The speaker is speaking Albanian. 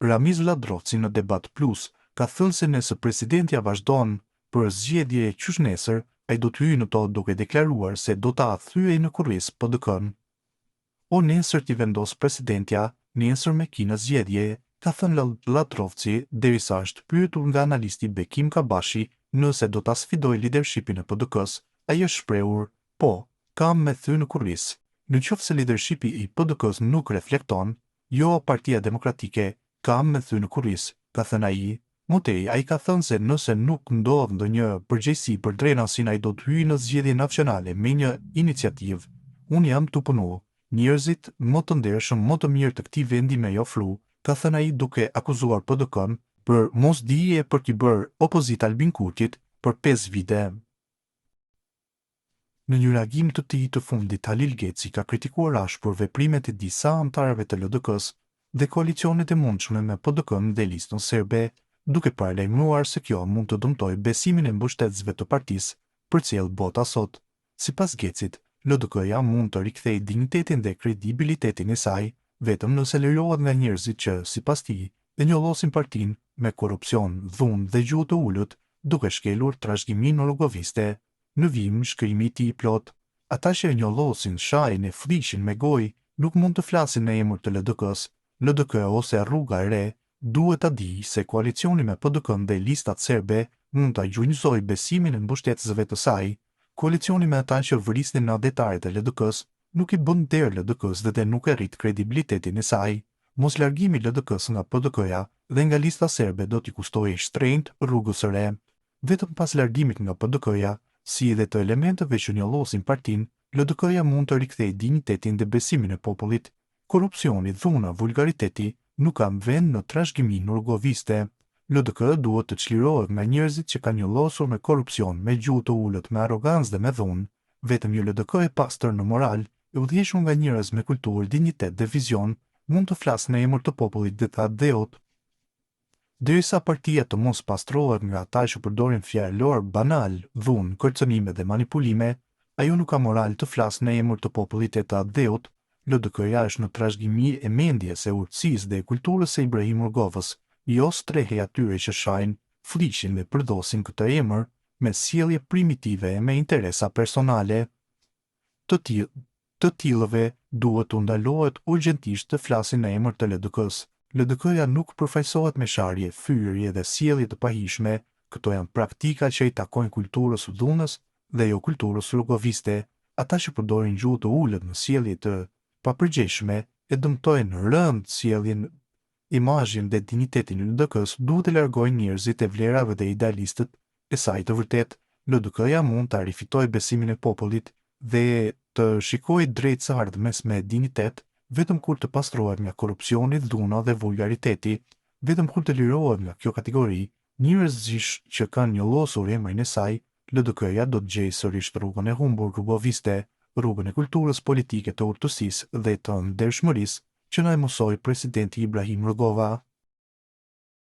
Ramiz Vladrovci në Debat Plus ka thënë se nëse presidentja vazhdon për zgjedhje e qysh nesër, ai do të hyjë në to duke deklaruar se do ta thyej në kurriz PDK-n. O nesër t'i vendos presidentja, nesër me kina zgjedhje, ka thënë Vladrovci derisa është pyetur nga analisti Bekim Kabashi nëse do ta sfidoj lidershipin e PDK-s, ai është shprehur, po, kam me thy në kurriz. Në qoftë se lidershipi i PDK-s nuk reflekton, jo Partia Demokratike, kam me thy në kurriz, ka thënë ai. Motej, ai ka thënë se nëse nuk ndodh ndonjë përgjegjësi për drenasin, ai do të hyjë në zgjedhje nacionale me një iniciativë. Unë jam tu punu, njerëzit më të ndershëm, më të mirë të këtij vendi me ofru, ka thënë ai duke akuzuar PDK-n për mosdije për t'i bërë opozit Albin Kurtit për 5 vite. Në një reagim të tij të fundit, Halil Geci ka kritikuar ashpër veprimet e disa anëtarëve të LDK-s dhe koalicionet e mundshme me PDK-n dhe listën serbe, duke paralajmëruar se kjo mund të dëmtojë besimin e mbështetësve të partisë për cilë bota sot. Sipas Gecit, LDK-ja mund të rikthejë dinjitetin dhe kredibilitetin e saj vetëm nëse lejohet nga njerëzit që, sipas tij, e njollosin partinë me korrupsion, dhunë dhe gjuhë të ulët, duke shkelur trashëgimin rrogoviste. Në vim shkrimi i tij plot, ata që e njollosin, shajin e frishin me gojë, nuk mund të flasin në emër të LDK-s. LDK ose Rruga e Re duhet ta di se koalicioni me PDK-n dhe listat serbe mund ta gjunjësojë besimin e mbështetësve të saj. Koalicioni me ata që vrisnin në detajt e LDK-s nuk i bën derë LDK-s dhe nuk e rrit kredibilitetin e saj. Mos largimi i LDK-s nga PDK-ja dhe nga lista serbe do t'i kustojë shtrenjtë Rrugës së Re. Vetëm pas largimit nga PDK-ja, si edhe të elementeve që njollosin partinë, LDK-ja mund të rikthejë dinjitetin dhe besimin e popullit. Korrupsioni, dhuna, vulgariteti nuk kanë vend në trashëgimin rrogoviste. LDK duhet të çlirohet nga njerëzit që kanë njollosur me korrupsion, me gjuhë të ulët, me arrogancë dhe me dhunë. Vetëm një LDK e pastër në moral, e udhëhequr nga njerëz me kulturë, dinjitet dhe vizion, mund të flasë në emër të popullit dhe të adeut. Derisa partia të mos pastrohet nga ata që përdorin fjalor banal, dhunë, kërcënime dhe manipulime, ajo nuk ka moral të flasë në emër të popullit e të adeut. LDK-ja është në trashëgimi e mendjes, e urtësisë dhe kulturës së Ibrahim Rrogovës, jo strehej atyre që shajnë, flishin dhe përdosin këtë emër me sjellje primitive e me interesa personale. Të tillëve duhet të ndalohet urgjentisht të flasin në emër të LDK-s. LDK-ja nuk përfaqësohet me sharje, fyerje dhe sjellje të pahishme. Këto janë praktika që i takojnë kulturës së dhunës dhe jo kulturës rrogoviste. Ata që përdorin gjuhë të ulët në sjellje të papërgjeshme e dëmtojnë rënd sjelljen, imazhin dhe dinjitetin e LDK-s, duhet të largojnë njerëzit e vlerave dhe idealistët e saj të vërtet. LDK-ja mund të rifitojë besimin e popullit dhe të shikojë drejt së ardhmes me dinjitet, vetëm kur të pastrohet nga korrupsioni, dhuna dhe vulgariteti. Vetëm kur të lirohet nga kjo kategori, njerëzish që kanë njollosur emrin e saj, LDK-ja do të gjejë sërish rrugën e humbur rrogoviste, rrugën e kulturës politike të urtësisë dhe të ndershmërisë që na e mësoi presidenti Ibrahim Rrugova.